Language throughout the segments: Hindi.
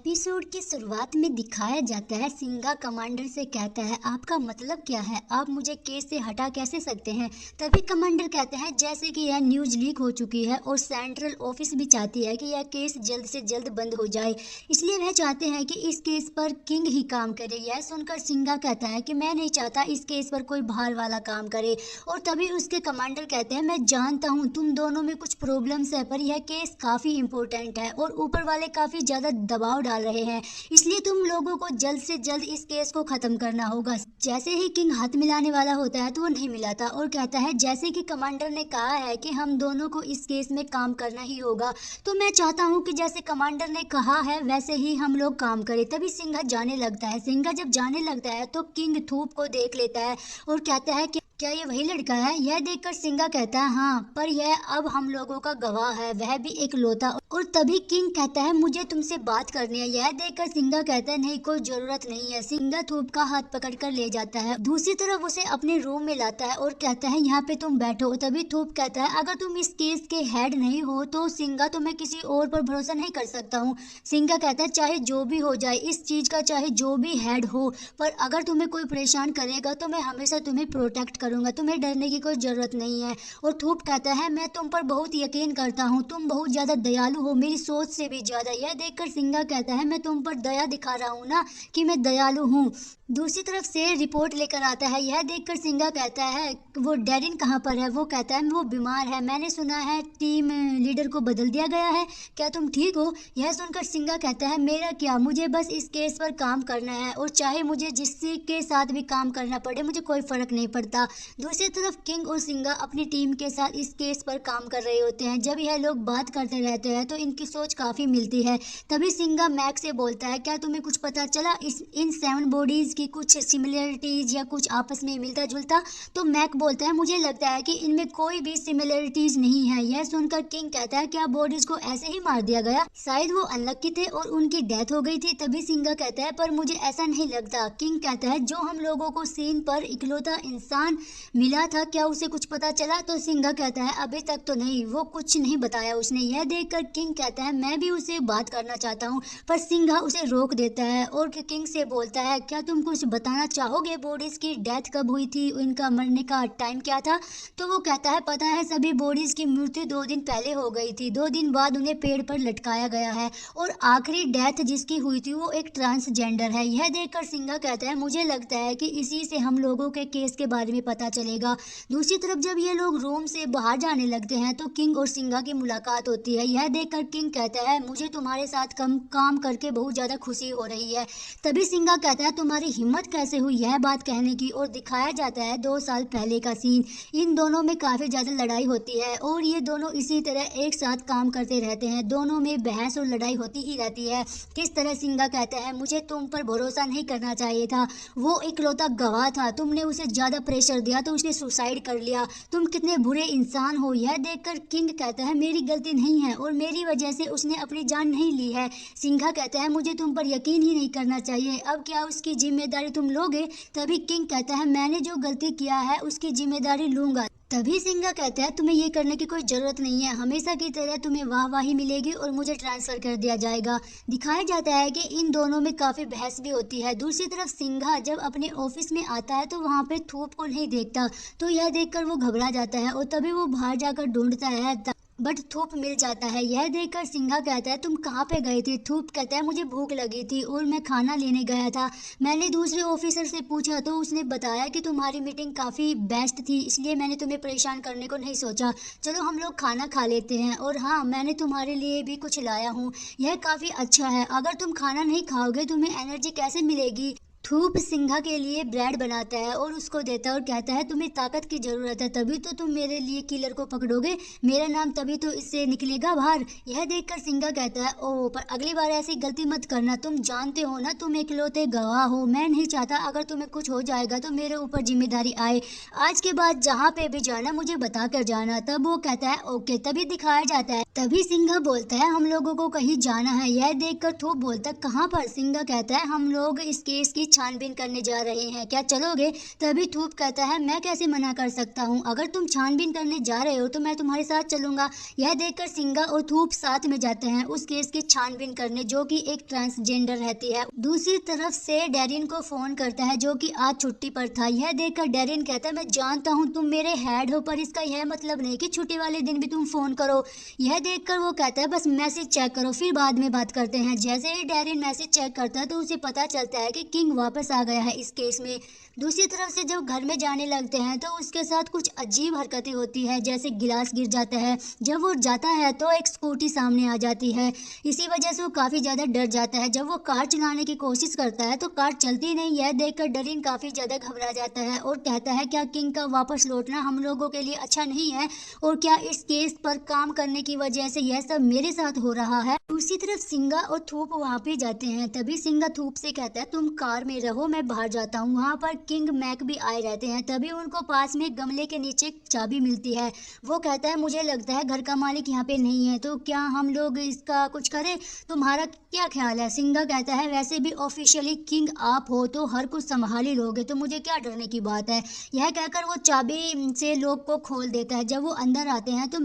एपिसोड की शुरुआत में दिखाया जाता है सिंघा कमांडर से कहता है आपका मतलब क्या है, आप मुझे केस से हटा कैसे सकते हैं। तभी कमांडर कहते हैं जैसे कि यह न्यूज लीक हो चुकी है और सेंट्रल ऑफिस भी चाहती है कि यह केस जल्द से जल्द बंद हो जाए, इसलिए वह चाहते हैं कि इस केस पर किंग ही काम करे। यह सुनकर सिंघा कहता है कि मैं नहीं चाहता इस केस पर कोई बाहर वाला काम करे। और तभी उसके कमांडर कहते हैं मैं जानता हूँ तुम दोनों में कुछ प्रॉब्लम्स है, पर यह केस काफ़ी इंपॉर्टेंट है और ऊपर वाले काफ़ी ज़्यादा दबाव डाल रहे हैं, इसलिए तुम लोगों को जल्द से जल्द इस केस को खत्म करना होगा। जैसे ही किंग हाथ मिलाने वाला होता है तो वो नहीं मिलाता और कहता है जैसे कि कमांडर ने कहा है कि हम दोनों को इस केस में काम करना ही होगा, तो मैं चाहता हूँ कि जैसे कमांडर ने कहा है वैसे ही हम लोग काम करें। तभी सिंघा जाने लगता है। सिंघा जब जाने लगता है तो किंग थूप को देख लेता है और कहता है कि क्या ये वही लड़का है। यह देखकर सिंघा कहता है हाँ, पर यह अब हम लोगों का गवाह है, वह भी एक लौता। और तभी किंग कहता है मुझे तुमसे बात करनी है। यह देखकर सिंघा कहता है नहीं, कोई जरूरत नहीं है। सिंघा थूप का हाथ पकड़कर ले जाता है, दूसरी तरफ उसे अपने रूम में लाता है और कहता है यहाँ पे तुम बैठो। तभी थूप कहता है अगर तुम इस केस के हेड नहीं हो तो सिंघा, तो मैं किसी और पर भरोसा नहीं कर सकता हूँ। सिंघा कहता है चाहे जो भी हो जाए, इस चीज का चाहे जो भी हेड हो, पर अगर तुम्हें कोई परेशान करेगा तो मैं हमेशा तुम्हें प्रोटेक्ट करूंगा, तुम्हें डरने की कोई जरूरत नहीं है। और थूप कहता है मैं तुम पर बहुत यकीन करता हूँ, तुम बहुत ज्यादा दयालु हो, मेरी सोच से भी ज्यादा। यह देखकर सिंघा कहता है मैं तुम पर दया दिखा रहा हूँ ना कि मैं दयालु हूँ। दूसरी तरफ शेर रिपोर्ट लेकर आता है। यह देखकर सिंघा कहता है वो डेरिन कहाँ पर है। वो कहता है वो बीमार है, मैंने सुना है टीम लीडर को बदल दिया गया है, क्या तुम ठीक हो। यह सुनकर सिंघा कहता है मेरा क्या, मुझे बस इस केस पर काम करना है और चाहे मुझे जिससे के साथ भी काम करना पड़े मुझे कोई फर्क नहीं पड़ता। दूसरी तरफ किंग और सिंघा अपनी टीम के साथ इस केस पर काम कर रहे होते हैं। जब यह लोग बात करते रहते हैं तो इनकी सोच काफी मिलती है। तभी सिंघा मैक से बोलता है क्या तुम्हें कुछ पता चला इन 7 बॉडीज की कुछ सिमिलरिटीज या कुछ आपस में मिलता जुलता। तो मैक बोलता है मुझे लगता है कि इनमें कोई भी सिमिलरिटीज नहीं है। यह सुनकर किंग कहता है क्या बॉडीज को ऐसे ही मार दिया गया, शायद वो अनलक्की थे और उनकी डेथ हो गई थी। तभी सिंघा कहता है पर मुझे ऐसा नहीं लगता। किंग कहता है जो हम लोगों को सीन पर इकलौता इंसान मिला था क्या उसे कुछ पता चला। तो सिंघा कहता है अभी तक तो नहीं, वो कुछ नहीं बताया उसने। यह देखकर किंग कहता है मैं भी उसे बात करना चाहता हूँ, पर सिंघा उसे रोक देता है और किंग से बोलता है क्या तुम कुछ बताना चाहोगे, बॉडीज की डेथ कब हुई थी, इनका मरने का टाइम क्या था। तो वो कहता है पता है सभी बॉडीज की मृत्यु 2 दिन पहले हो गई थी, 2 दिन बाद उन्हें पेड़ पर लटकाया गया है और आखिरी डेथ जिसकी हुई थी वो एक ट्रांसजेंडर है। यह देखकर सिंघा कहता है मुझे लगता है कि इसी से हम लोगों के केस के बारे में पता चलेगा। दूसरी तरफ जब ये लोग रूम से बाहर जाने लगते हैं तो किंग और सिंघा की मुलाकात होती है। यह देखकर किंग कहता है मुझे तुम्हारे साथ काम करके बहुत ज्यादा खुशी हो रही है। तभी सिंघा कहता है तुम्हारी हिम्मत कैसे हुई यह बात कहने की, और दिखाया जाता है 2 साल पहले का सीन। इन दोनों में काफी ज्यादा लड़ाई होती है और ये दोनों इसी तरह एक साथ काम करते रहते हैं। दोनों में बहस और लड़ाई होती ही रहती है। किस तरह सिंघा कहता है मुझे तुम पर भरोसा नहीं करना चाहिए था, वो इकलौता गवाह था, तुमने उसे ज्यादा प्रेशर दिया तो उसने सुसाइड कर लिया, तुम कितने बुरे इंसान हो। यह देखकर किंग कहता है मेरी गलती नहीं है और मेरी वजह से उसने अपनी जान नहीं ली है। सिंघा कहता है मुझे तुम पर यकीन ही नहीं करना चाहिए, अब क्या उसकी जिम्मेदारी तुम लोगे। तभी किंग कहता है मैंने जो गलती किया है उसकी जिम्मेदारी लूंगा। तभी सिंघा कहता है तुम्हें ये करने की कोई जरूरत नहीं है, हमेशा की तरह तुम्हें वाहवाही मिलेगी और मुझे ट्रांसफर कर दिया जाएगा। दिखाया जाता है कि इन दोनों में काफी बहस भी होती है। दूसरी तरफ सिंघा जब अपने ऑफिस में आता है तो वहाँ पे थूप को नहीं देखता, तो यह देखकर वो घबरा जाता है और तभी वो बाहर जाकर ढूंढता है बट थूप मिल जाता है। यह देखकर सिंघा कहता है तुम कहाँ पे गए थे। थूप कहता है मुझे भूख लगी थी और मैं खाना लेने गया था, मैंने दूसरे ऑफिसर से पूछा तो उसने बताया कि तुम्हारी मीटिंग काफ़ी बेस्ट थी, इसलिए मैंने तुम्हें परेशान करने को नहीं सोचा, चलो हम लोग खाना खा लेते हैं। और हाँ, मैंने तुम्हारे लिए भी कुछ लाया हूँ, यह काफ़ी अच्छा है, अगर तुम खाना नहीं खाओगे तुम्हें एनर्जी कैसे मिलेगी। थूप सिंघा के लिए ब्रेड बनाता है और उसको देता है और कहता है तुम्हें ताकत की जरूरत है, तभी तो तुम मेरे लिए किलर को पकड़ोगे, मेरा नाम तभी तो इससे निकलेगा बाहर। यह देखकर सिंघा कहता है ओह, पर अगली बार ऐसी गलती मत करना, तुम जानते हो ना तुम इकलौते गवाह हो, मैं नहीं चाहता अगर तुम्हें कुछ हो जाएगा तो मेरे ऊपर जिम्मेदारी आए, आज के बाद जहाँ पे भी जाना मुझे बता कर जाना। तब वो कहता है ओके। तभी दिखाया जाता है तभी सिंघा बोलता है हम लोगों को कहीं जाना है। यह देखकर थूप बोलता है कहाँ पर। सिंघा कहता है हम लोग इस केस की छानबीन करने जा रहे हैं, क्या चलोगे? तभी थूप कहता है मैं कैसे मना कर सकता हूँ, अगर तुम छानबीन करने जा रहे हो तो मैं तुम्हारे साथ चलूंगा। यह देखकर सिंगा और थूप साथ में जाते हैं उस केस की छानबीन करने जो कि एक ट्रांसजेंडर रहती है। दूसरी तरफ से डैरिन को फोन करता है जो कि आज छुट्टी पर था। यह देखकर डैरिन कहता है मैं जानता हूँ तुम मेरे हेड हो, पर इसका यह मतलब नहीं कि छुट्टी वाले दिन भी तुम फोन करो। यह देखकर वो कहता है बस मैसेज चेक करो फिर बाद में बात करते हैं। जैसे ही डैरिन मैसेज चेक करता है तो उसे पता चलता है कि किंग वापस आ गया है इस केस में। दूसरी तरफ से जब घर में जाने लगते हैं तो उसके साथ कुछ अजीब हरकतें होती है, जैसे गिलास गिर जाता है। जब वो जाता है तो एक स्कूटी सामने आ जाती है, इसी वजह से वो काफ़ी ज़्यादा डर जाता है। जब वो कार चलाने की कोशिश करता है तो कार चलती नहीं। यह देखकर डरिन काफ़ी ज़्यादा घबरा जाता है और कहता है क्या किंग का वापस लौटना हम लोगों के लिए अच्छा नहीं है, और क्या इस केस पर काम करने की वजह से यह सब मेरे साथ हो रहा है। दूसरी तरफ सिंगा और थूप वहाँ पे जाते हैं। तभी सिंगा थूप से कहता है तुम कार में रहो मैं बाहर जाता हूँ। वहाँ पर किंग मैक भी आए रहते हैं। तभी उनको पास में गमले के नीचे चाबी मिलती है। वो कहता है मुझे लगता है घर का मालिक यहाँ पे नहीं है, तो क्या हम लोग इसका कुछ करें, तुम्हारा क्या ख्याल है? सिंगा कहता है वैसे भी ऑफिशियली किंग आप हो तो हर कुछ संभाल ही लोगे, तो मुझे क्या डरने की बात है। यह कहकर वो चाबी से लॉक को खोल देता है। जब वो अंदर आते हैं तो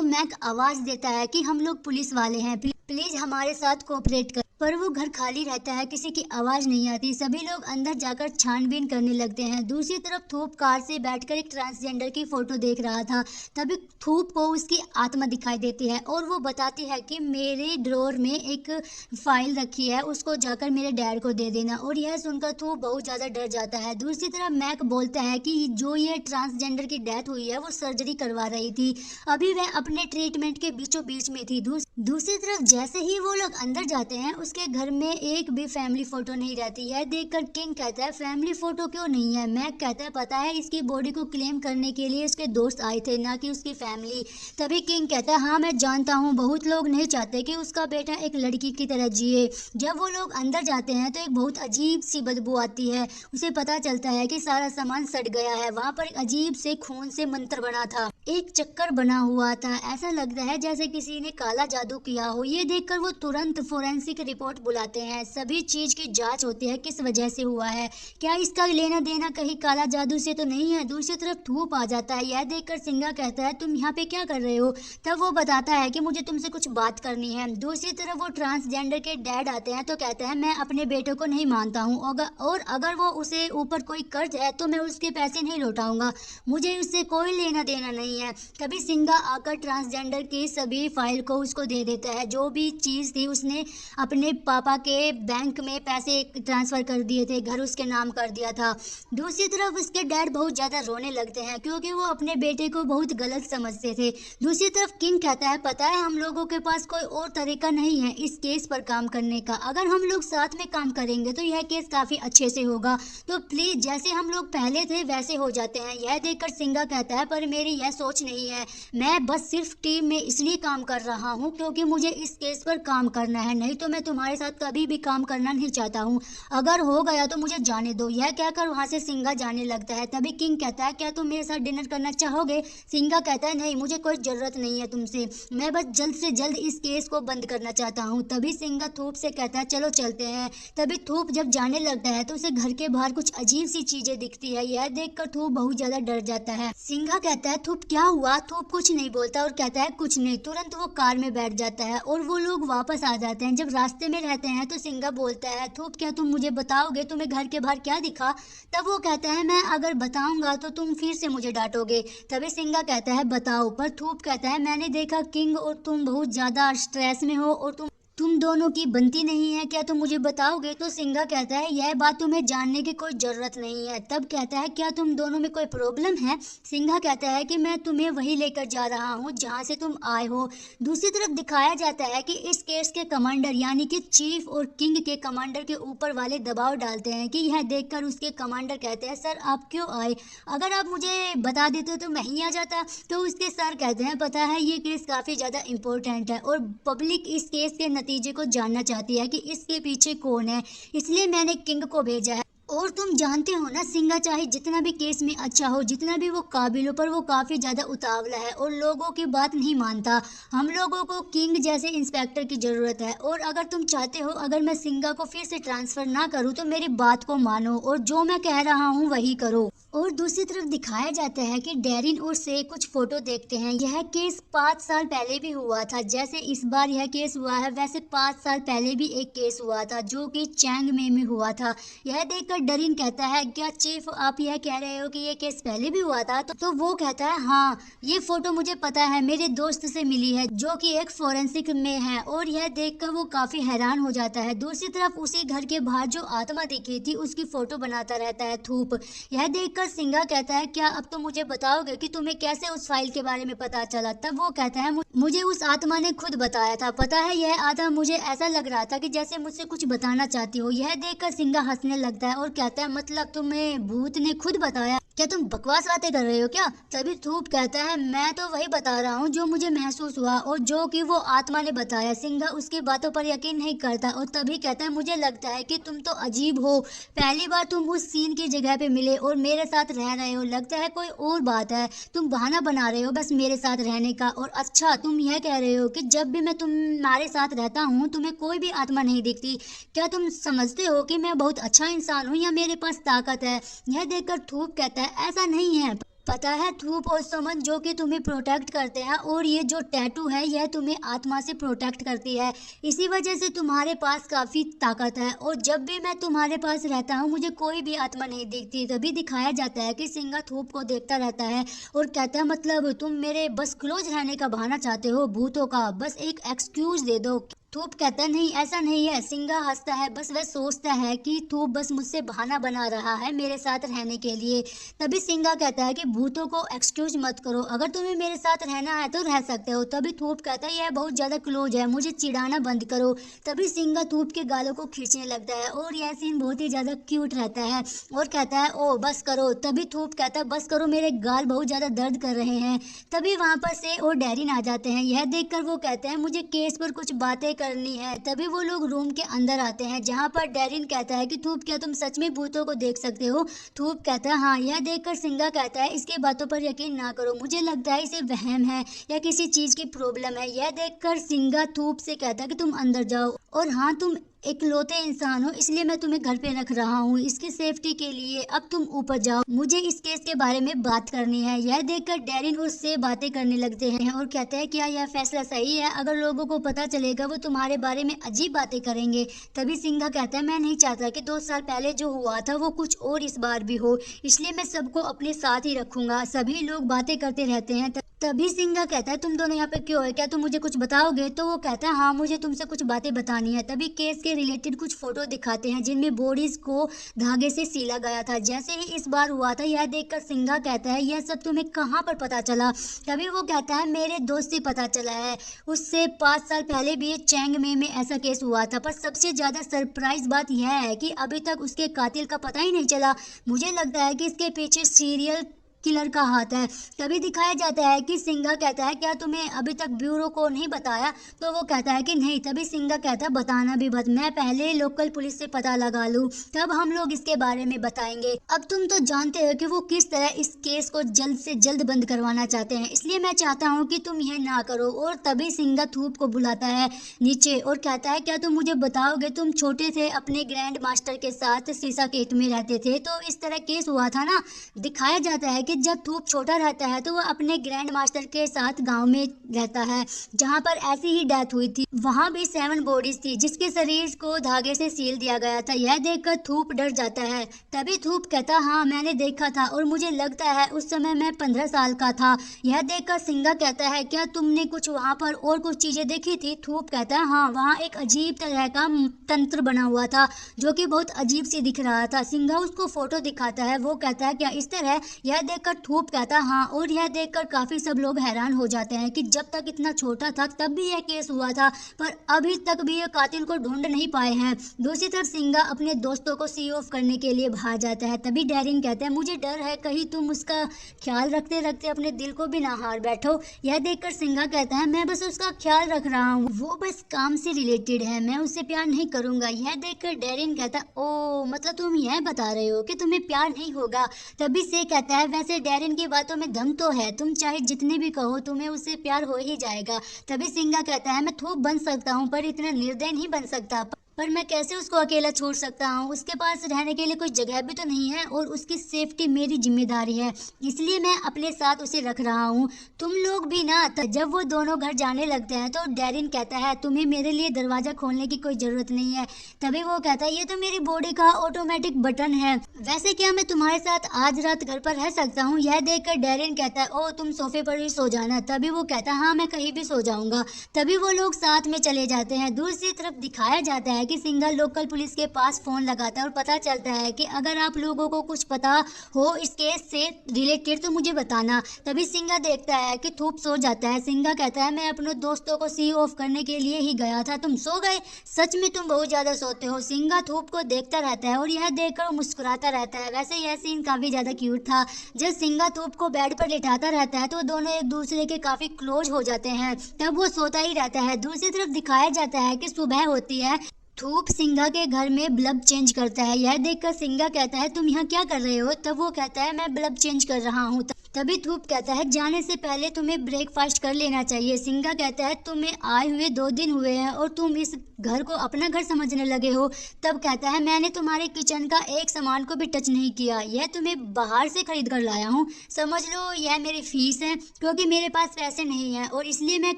मैक आवाज देता है कि हम लोग पुलिस वाले हैं, प्लीज हमारे साथ कोऑपरेट कर। पर वो घर खाली रहता है, किसी की आवाज नहीं आती। सभी लोग अंदर जाकर छानबीन करने लगते हैं। दूसरी तरफ थूप कार से बैठकर एक ट्रांसजेंडर की फोटो देख रहा था। तभी थूप को उसकी आत्मा दिखाई देती है और वो बताती है कि मेरे ड्रॉर में एक फाइल रखी है, उसको जाकर मेरे डैड को दे देना। और यह सुनकर थूप बहुत ज़्यादा डर जाता है। दूसरी तरफ मैक बोलता है कि जो ये ट्रांसजेंडर की डेथ हुई है वो सर्जरी करवा रही थी, अभी वह अपने ट्रीटमेंट के बीचों बीच में थी। दूसरी तरफ जैसे ही वो लोग अंदर जाते हैं उसके घर में एक भी फैमिली फोटो नहीं रहती है। देखकर किंग कहता है फैमिली फोटो क्यों नहीं है? मैक कहता है पता है इसकी बॉडी को क्लेम करने के लिए उसके दोस्त आए थे, ना कि उसकी फैमिली। तभी किंग कहता है हाँ मैं जानता हूँ, बहुत लोग नहीं चाहते कि उसका बेटा एक लड़की की तरह जिए। जब वो लोग अंदर जाते हैं तो एक बहुत अजीब सी बदबू आती है। उसे पता चलता है कि सारा सामान सड़ गया है। वहाँ पर एक अजीब से खून से मंत्र बना था, एक चक्कर बना हुआ था। ऐसा लगता है जैसे किसी ने काला जादू किया हो। ये देखकर वो तुरंत फोरेंसिक रिपोर्ट बुलाते हैं। सभी चीज की जांच होती है किस वजह से हुआ है, क्या इसका लेना देना कहीं काला जादू से तो नहीं है। दूसरी तरफ थूप आ जाता है। यह देखकर सिंगा कहता है तुम यहाँ पे क्या कर रहे हो? तब वो बताता है कि मुझे तुमसे कुछ बात करनी है। दूसरी तरफ वो ट्रांसजेंडर के डैड आते हैं तो कहते हैं मैं अपने बेटे को नहीं मानता हूँ, और अगर वो उसे ऊपर कोई कर्ज है तो मैं उसके पैसे नहीं लौटाऊंगा, मुझे उससे कोई लेना देना नहीं है। तभी सिंगा आकर ट्रांसजेंडर की सभी फाइल को उसको दे देता है। जो भी चीज़ थी उसने अपने पापा के बैंक में पैसे ट्रांसफ़र कर दिए थे, घर उसके नाम कर दिया था। दूसरी तरफ उसके डैड बहुत ज़्यादा रोने लगते हैं क्योंकि वो अपने बेटे को बहुत गलत समझते थे। दूसरी तरफ किंग कहता है पता है हम लोगों के पास कोई और तरीका नहीं है इस केस पर काम करने का, अगर हम लोग साथ में काम करेंगे तो यह केस काफ़ी अच्छे से होगा, तो प्लीज़ जैसे हम लोग पहले थे वैसे हो जाते हैं। यह देखकर सिंगा कहता है पर मेरी यह सोच नहीं है, मैं बस सिर्फ टीम में इसलिए काम कर रहा हूँ क्योंकि मुझे इस केस पर काम करना है, नहीं तो मैं तुम्हारे साथ कभी भी काम करना नहीं चाहता हूँ, अगर हो गया तो मुझे जाने दो। यह कहकर वहाँ से सिंगा जाने लगता है। तभी किंग कहता है क्या तुम मेरे साथ डिनर करना चाहोगे? सिंगा कहता है नहीं, मुझे कोई ज़रूरत नहीं है तुमसे, मैं बस जल्द से जल्द इस केस को बंद करना चाहता हूँ। तभी सिंगा थूप से कहता है चलो चलते हैं। तभी थूप जब जाने लगता है तो उसे घर के बाहर कुछ अजीब सी चीज़ें दिखती है। यह देखकर थूप बहुत ज़्यादा डर जाता है। सिंगा कहता है थूप क्या हुआ? थूप कुछ नहीं बोलता और कहता है कुछ नहीं। तुरंत वो कार में बैठ जाता है और वो लोग वापस आ जाते हैं। जब रास्ते में रहते हैं तो सिंगा बोलता है थूप क्या तुम मुझे बताओगे तुम्हें घर के बाहर क्या दिखा? तब वो कहता है मैं अगर बताऊंगा तो तुम फिर से मुझे डांटोगे। तभी सिंगा कहता है बताओ। पर थूप कहता है मैंने देखा किंग और तुम बहुत ज़्यादा स्ट्रेस में हो और तुम दोनों की बनती नहीं है, क्या तुम मुझे बताओगे? तो सिंगा कहता है यह बात तुम्हें जानने की कोई ज़रूरत नहीं है। तब कहता है क्या तुम दोनों में कोई प्रॉब्लम है? सिंगा कहता है कि मैं तुम्हें वहीं लेकर जा रहा हूँ जहाँ से तुम आए हो। दूसरी तरफ दिखाया जाता है कि इस केस के कमांडर यानी कि चीफ और किंग के कमांडर के ऊपर वाले दबाव डालते हैं कि यह देखकर उसके कमांडर कहते हैं सर आप क्यों आए, अगर आप मुझे बता देते तो मैं ही आ जाता। तो उसके सर कहते हैं पता है ये केस काफ़ी ज़्यादा इम्पोर्टेंट है और पब्लिक इस केस के नतीजे को जानना चाहती है कि इसके पीछे कौन है, इसलिए मैंने किंग को भेजा है। और तुम जानते हो ना, सिंघा चाहे जितना भी केस में अच्छा हो, जितना भी वो काबिल हो, पर वो काफी ज्यादा उतावला है और लोगों की बात नहीं मानता। हम लोगों को किंग जैसे इंस्पेक्टर की जरूरत है। और अगर तुम चाहते हो अगर मैं सिंघा को फिर से ट्रांसफर ना करूँ तो मेरी बात को मानो और जो मैं कह रहा हूँ वही करो। और दूसरी तरफ दिखाया जाता है कि डेरिन और से कुछ फोटो देखते हैं। यह केस 5 साल पहले भी हुआ था, जैसे इस बार यह केस हुआ है वैसे 5 साल पहले भी एक केस हुआ था जो कि चैंग में हुआ था। यह देखकर डरिन कहता है, क्या चीफ आप यह कह रहे हो कि ये केस पहले भी हुआ था? तो वो कहता है, हाँ ये फोटो मुझे पता है, मेरे दोस्त से मिली है जो कि एक फोरेंसिक में है। और यह देखकर वो काफी हैरान हो जाता है। दूसरी तरफ उसी घर के बाहर जो आत्मा दिखी थी उसकी फोटो बनाता रहता है थूप। यह देखकर सिंघा कहता है, क्या अब तो मुझे बताओगे कि तुम्हें कैसे उस फाइल के बारे में पता चला? तब वो कहता है, मुझे उस आत्मा ने खुद बताया था। पता है यह आत्मा मुझे ऐसा लग रहा था कि जैसे मुझसे कुछ बताना चाहती हो। यह देखकर सिंघा हंसने लगता है और कहता है, मतलब तुम्हें भूत ने खुद बताया? क्या तुम बकवास बातें कर रहे हो क्या? तभी थूप कहता है, मैं तो वही बता रहा हूँ जो मुझे महसूस हुआ और जो कि वो आत्मा ने बताया। सिंघा उसकी बातों पर यकीन नहीं करता और तभी कहता है, मुझे लगता है कि तुम तो अजीब हो। पहली बार तुम उस सीन की जगह पे मिले और मेरे साथ रह रहे हो, लगता है कोई और बात है। तुम बहाना बना रहे हो बस मेरे साथ रहने का। और अच्छा तुम यह कह रहे हो कि जब भी मैं तुम्हारे साथ रहता हूँ तुम्हें कोई भी आत्मा नहीं दिखती। क्या तुम समझते हो कि मैं बहुत अच्छा इंसान हूँ या मेरे पास ताकत है? यह देखकर थूप कहता है, ऐसा नहीं है। पता है थूप और समन जो कि तुम्हें प्रोटेक्ट करते हैं, और ये जो टैटू है यह तुम्हें आत्मा से प्रोटेक्ट करती है। इसी वजह से तुम्हारे पास काफ़ी ताकत है और जब भी मैं तुम्हारे पास रहता हूँ मुझे कोई भी आत्मा नहीं दिखती। तभी दिखाया जाता है कि सिंघा थूप को देखता रहता है और कहता है, मतलब तुम मेरे बस क्लोज रहने का बहाना चाहते हो? भूतों का बस एक एक्सक्यूज दे दो। थूप कहता है, नहीं ऐसा नहीं है। सिंघा हंसता है, बस वह सोचता है कि थूप बस मुझसे बहाना बना रहा है मेरे साथ रहने के लिए। तभी सिंघा कहता है कि भूतों को एक्सक्यूज मत करो, अगर तुम्हें मेरे साथ रहना है तो रह सकते हो। तभी थूप कहता है, यह बहुत ज्यादा क्लोज है, मुझे चिढ़ाना बंद करो। तभी सिंघा थूप के गालों को खींचने लगता है और यह सीन बहुत ही ज्यादा क्यूट रहता है और कहता है, ओ बस करो। तभी थूप कहता है, बस करो, मेरे गाल बहुत ज्यादा दर्द कर रहे हैं। तभी वहां पर से और डेरिन आ जाते हैं। यह देखकर वो कहते हैं, मुझे केस पर कुछ बातें करनी है। तभी वो लोग रूम के अंदर आते हैं जहां पर डेरिन कहता है कि थूप क्या तुम सच में भूतों को देख सकते हो? थूप कहता है, हाँ। यह देखकर सिंघा कहता है, इसके बातों पर यकीन ना करो, मुझे लगता है इसे वहम है या किसी चीज की प्रॉब्लम है। यह देखकर सिंघा थूप से कहता है कि तुम अंदर जाओ और हाँ तुम इकलौते इंसान हो इसलिए मैं तुम्हें घर पे रख रहा हूँ इसकी सेफ्टी के लिए। अब तुम ऊपर जाओ, मुझे इस केस के बारे में बात करनी है। यह देखकर डेरिन उससे बातें करने लगते हैं और कहते हैं, क्या यह फैसला सही है? अगर लोगों को पता चलेगा वो तुम्हारे बारे में अजीब बातें करेंगे। तभी सिंघा कहता है, मैं नहीं चाहता कि 2 साल पहले जो हुआ था वो कुछ और इस बार भी हो, इसलिए मैं सबको अपने साथ ही रखूंगा। सभी लोग बातें करते रहते हैं। तभी सिंघा कहता है, तुम दोनों यहाँ पे क्यों है? क्या तुम मुझे कुछ बताओगे? तो वो कहता है, हाँ मुझे तुमसे कुछ बातें बतानी है। तभी केस के रिलेटेड कुछ फोटो दिखाते हैं जिनमें बॉडीज को धागे से सीला गया था जैसे ही इस बार हुआ था। यह देखकर सिंघा कहता है, यह सब तुम्हें कहाँ पर पता चला? तभी वो कहता है, मेरे दोस्त से पता चला है, उससे 5 साल पहले भी चैंग में ऐसा केस हुआ था। पर सबसे ज्यादा सरप्राइज बात यह है कि अभी तक उसके कातिल का पता ही नहीं चला। मुझे लगता है कि इसके पीछे सीरियल किलर का हाथ है। तभी दिखाया जाता है कि सिंघा कहता है, क्या तुम्हें अभी तक ब्यूरो को नहीं बताया? तो वो कहता है कि नहीं। तभी सिंघा कहता है, बताना भी मत, मैं पहले लोकल पुलिस से पता लगा लूं, तब हम लोग इसके बारे में बताएंगे। अब तुम तो जानते हो कि वो किस तरह इस केस को जल्द से जल्द बंद करवाना चाहते हैं, इसलिए मैं चाहता हूँ कि तुम यह ना करो। और तभी सिंघा थूप को बुलाता है नीचे और कहता है, क्या तुम मुझे बताओगे, तुम छोटे थे अपने ग्रैंड मास्टर के साथ सीसा केट में रहते थे, तो इस तरह केस हुआ था ना? दिखाया जाता है कि जब थूप छोटा रहता है तो वह अपने ग्रैंड मास्टर के साथ गांव में रहता है जहां पर ऐसी ही डेथ हुई थी। वहां भी 7 बॉडीज थी जिसके शरीर को धागे से सील दिया गया था। यह देखकर थूप डर जाता है। तभी थूप कहता, हाँ मैंने देखा था और मुझे लगता है उस समय मैं 15 साल का था। यह देखकर सिंघा कहता है, क्या तुमने कुछ वहां पर और कुछ चीजें देखी थी? थूप कहता है, हाँ वहाँ एक अजीब तरह का तंत्र बना हुआ था जो कि बहुत अजीब सी दिख रहा था। सिंघा उसको फोटो दिखाता है। वो कहता है, क्या इस तरह? यह देख देखकर थूप कहता है हाँ, और यह देखकर काफी सब लोग हैरान हो जाते हैं कि जब तक इतना छोटा था तब भी यह केस हुआ था, पर अभी तक भी ये कातिल को ढूंढ नहीं पाए हैं। दूसरी तरफ सिंगा अपने दोस्तों को सी ऑफ करने के लिए बाहर जाता है। तभी डैरिन कहता है मुझे डर है कहीं तुम उसका ख्याल रखते रखते अपने दिल को भी ना हार बैठो। यह देखकर सिंगा कहता है मैं बस उसका ख्याल रख रहा हूँ, वो बस काम से रिलेटेड है, मैं उससे प्यार नहीं करूंगा। यह देखकर डैरिन कहता है ओ मतलब तुम यह बता रहे हो कि तुम्हें प्यार नहीं होगा। तभी से कहता है वैसे डैरिन की बातों में दम तो है, तुम चाहे जितने भी कहो तुम्हें उससे प्यार हो ही जाएगा। तभी सिंगा कहता है मैं थूप बन सकता हूँ पर इतना निर्दयी नहीं बन सकता, पर मैं कैसे उसको अकेला छोड़ सकता हूँ, उसके पास रहने के लिए कोई जगह भी तो नहीं है और उसकी सेफ्टी मेरी जिम्मेदारी है, इसलिए मैं अपने साथ उसे रख रहा हूँ। तुम लोग भी ना। जब वो दोनों घर जाने लगते हैं तो डैरिन कहता है तुम्हें मेरे लिए दरवाजा खोलने की कोई जरूरत नहीं है। तभी वो कहता है ये तो मेरी बॉडी का ऑटोमेटिक बटन है, वैसे क्या मैं तुम्हारे साथ आज रात घर पर रह सकता हूँ। यह देखकर डैरिन कहता है ओ तुम सोफे पर ही सो जाना। तभी वो कहता है हाँ मैं कहीं भी सो जाऊंगा। तभी वो लोग साथ में चले जाते हैं। दूसरी तरफ दिखाया जाता है कि सिंगा लोकल पुलिस के पास फोन लगाता है और पता चलता है कि अगर आप लोगों को कुछ पता हो इस केस से रिलेटेड तो मुझे बताना। तभी सिंगा देखता है कि थूप सो जाता है। सिंगा कहता है मैं अपने दोस्तों को सी ऑफ करने के लिए ही गया था, तुम सो गए, सच में तुम बहुत ज्यादा सोते हो। सिंगा थूप को देखता रहता है और यह देखकर मुस्कुराता रहता है। वैसे यह सीन काफी ज्यादा क्यूट था। जब सिंगा थूप को बेड पर लिटाता रहता है तो दोनों एक दूसरे के काफी क्लोज हो जाते हैं। तब वो सोता ही रहता है। दूसरी तरफ दिखाया जाता है कि सुबह होती है। थूप सिंगा के घर में बल्ब चेंज करता है। यह देखकर सिंगा कहता है तुम यहाँ क्या कर रहे हो। तब वो कहता है मैं बल्ब चेंज कर रहा हूँ। तभी थूप कहता है जाने से पहले तुम्हें ब्रेकफास्ट कर लेना चाहिए। सिंगा कहता है तुम्हें आए हुए 2 दिन हुए हैं और तुम इस घर को अपना घर समझने लगे हो। तब कहता है मैंने तुम्हारे किचन का एक सामान को भी टच नहीं किया, यह तुम्हें बाहर से खरीद कर लाया हूँ, समझ लो यह मेरी फीस है, क्योंकि मेरे पास पैसे नहीं है और इसलिए मैं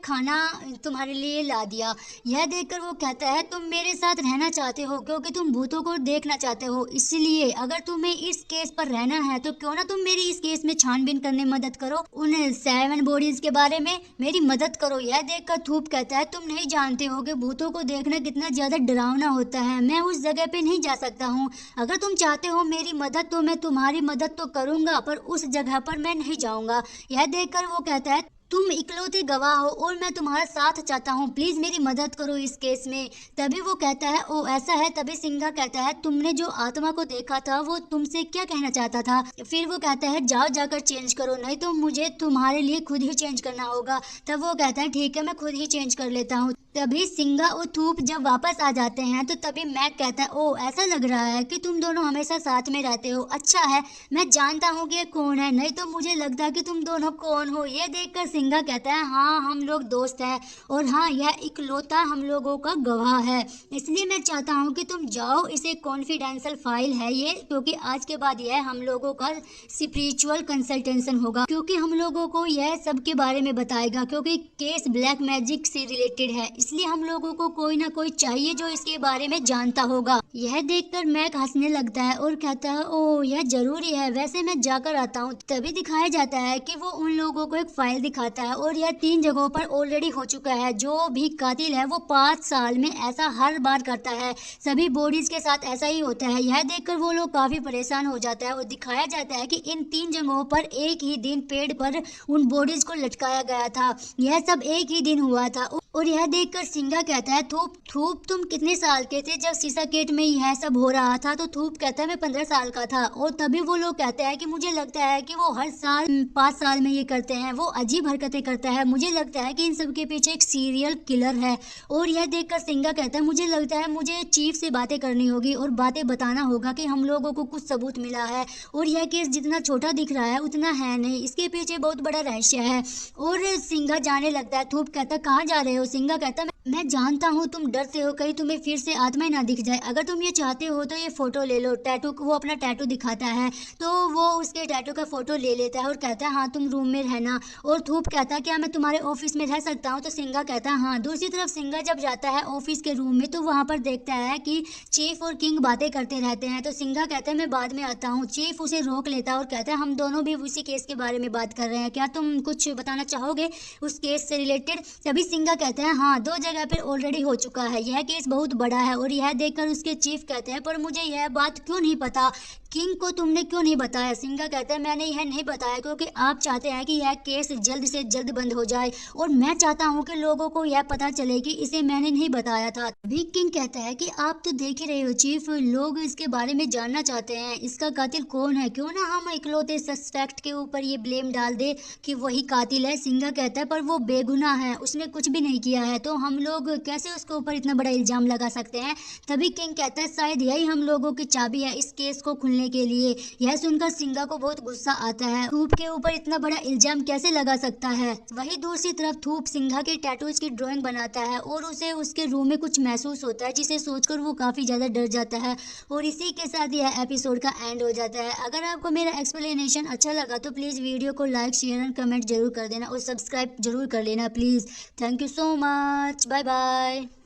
खाना तुम्हारे लिए ला दिया। यह देखकर वो कहता है तुम मेरे साथ रहना चाहते हो क्योंकि तुम भूतों को देखना चाहते हो, इसलिए अगर तुम्हें इस केस पर रहना है तो क्यों ना तुम मेरी इस केस में छानबीन करने मदद करो, उन 7 बॉडीज के बारे में मेरी मदद करो। यह देखकर थूप कहता है तुम नहीं जानते हो कि भूतों को देखना कितना ज्यादा डरावना होता है, मैं उस जगह पे नहीं जा सकता हूँ। अगर तुम चाहते हो मेरी मदद तो मैं तुम्हारी मदद तो करूंगा पर उस जगह पर मैं नहीं जाऊंगा। यह देखकर वो कहता है तुम इकलौते गवाह हो और मैं तुम्हारा साथ चाहता हूँ, प्लीज मेरी मदद करो इस केस में। तभी वो कहता है ओ ऐसा है। तभी सिंगा कहता है तुमने जो आत्मा को देखा था वो तुमसे क्या कहना चाहता था। फिर वो कहता है जाओ जाकर चेंज करो, नहीं तो मुझे तुम्हारे लिए खुद ही चेंज करना होगा। तब वो कहता है ठीक है मैं खुद ही चेंज कर लेता हूँ। तभी सिंगा और थूप जब वापस आ जाते हैं तो तभी मैक कहता है ओ ऐसा लग रहा है कि तुम दोनों हमेशा साथ में रहते हो, अच्छा है मैं जानता हूँ कि ये कौन है, नहीं तो मुझे लगता है कि तुम दोनों कौन हो। ये देखकर सिंगा कहता है हाँ हम लोग दोस्त हैं और हाँ यह इकलौता हम लोगों का गवाह है, इसलिए मैं चाहता हूँ कि तुम जाओ, इसे कॉन्फिडेंशियल फाइल है ये, क्योंकि आज के बाद यह हम लोगों का स्पिरिचुअल कंसल्टेशन होगा, क्योंकि हम लोगों को यह सब के बारे में बताएगा, क्योंकि केस ब्लैक मैजिक से रिलेटेड है, इसलिए हम लोगों को कोई ना कोई चाहिए जो इसके बारे में जानता होगा। यह देखकर मैक हंसने लगता है और कहता है ओ यह जरूरी है, वैसे मैं जाकर आता हूँ। तभी दिखाया जाता है कि वो उन लोगों को एक फाइल दिखाता है और यह 3 जगहों पर ऑलरेडी हो चुका है। जो भी कातिल है वो 5 साल में ऐसा हर बार करता है, सभी बॉडीज के साथ ऐसा ही होता है। यह देखकर वो लोग काफी परेशान हो जाता है और दिखाया जाता है कि इन 3 जगहों पर एक ही दिन पेड़ पर उन बॉडीज को लटकाया गया था, यह सब एक ही दिन हुआ था। और यह देखकर सिंगा कहता है थूप तुम कितने साल के थे जब सीसा गेट में यह सब हो रहा था। तो थूप कहता है मैं 15 साल का था। और तभी वो लोग कहते हैं कि मुझे लगता है कि वो हर साल 5 साल में ये करते हैं, वो अजीब हरकतें करता है, मुझे लगता है कि इन सब के पीछे एक सीरियल किलर है। और यह देखकर सिंगा कहता है मुझे लगता है मुझे चीफ से बातें करनी होगी और बातें बताना होगा कि हम लोगों को कुछ सबूत मिला है और यह केस जितना छोटा दिख रहा है उतना है नहीं, इसके पीछे बहुत बड़ा रहस्य है। और सिंगा जाने लगता है। थूप कहता है कहाँ जा रहे हो। सिंगा कहता मैं जानता हूँ तुम डरते हो कहीं तुम्हें फिर से आत्मा ही ना दिख जाए, अगर तुम ये चाहते हो तो ये फोटो ले लो। टैटू वो अपना टैटू दिखाता है तो वो उसके टैटू का फोटो ले लेता है और कहता है हाँ तुम रूम में रहना। और थूप कहता है क्या मैं तुम्हारे ऑफिस में रह सकता हूँ। तो सिंगा कहता है हाँ। दूसरी तरफ सिंगा जब जाता है ऑफिस के रूम में तो वहाँ पर देखता है कि चीफ और किंग बातें करते रहते हैं। तो सिंगा कहता है मैं बाद में आता हूँ। चीफ उसे रोक लेता है और कहता है हम दोनों भी उसी केस के बारे में बात कर रहे हैं, क्या तुम कुछ बताना चाहोगे उस केस से रिलेटेड। तभी सिंगा कहता है हाँ 2 जगह जगह पर ऑलरेडी हो चुका है। यह केस बहुत बड़ा है और यह देखकर उसके चीफ कहते हैं पर मुझे यह बात क्यों नहीं पता, किंग को तुमने क्यों नहीं बताया। सिंघा कहता है मैंने यह नहीं बताया क्योंकि आप चाहते हैं कि यह केस जल्द से जल्द बंद हो जाए और मैं चाहता हूं कि लोगों को यह पता चले कि इसे मैंने नहीं बताया था। भी किंग कहता है कि आप तो देख ही रहे हो चीफ, लोग इसके बारे में जानना चाहते हैं इसका कातिल कौन है, क्यों ना हम इकलौते सस्पेक्ट के ऊपर ये ब्लेम डाल दे कि वही कातिल है। सिंघा कहता है पर वो बेगुनाह है, उसने कुछ भी नहीं किया है, तो हम लोग कैसे उसके ऊपर इतना बड़ा इल्जाम लगा सकते हैं। तभी किंग कहता है शायद यही हम लोगों की चाबी है इस केस को खुलने के लिए। यह सुनकर सिंघा को बहुत गुस्सा आता है, थूप के ऊपर इतना बड़ा इल्जाम कैसे लगा सकता है। वहीं दूसरी तरफ थूप सिंघा के टैटूज की ड्राइंग बनाता है और उसे उसके रूम में कुछ महसूस होता है जिसे सोचकर वो काफी ज्यादा डर जाता है। और इसी के साथ यह एपिसोड का एंड हो जाता है। अगर आपको मेरा एक्सप्लेनेशन अच्छा लगा तो प्लीज वीडियो को लाइक शेयर एंड कमेंट जरूर कर देना और सब्सक्राइब जरूर कर लेना please. Thank you so much, bye bye.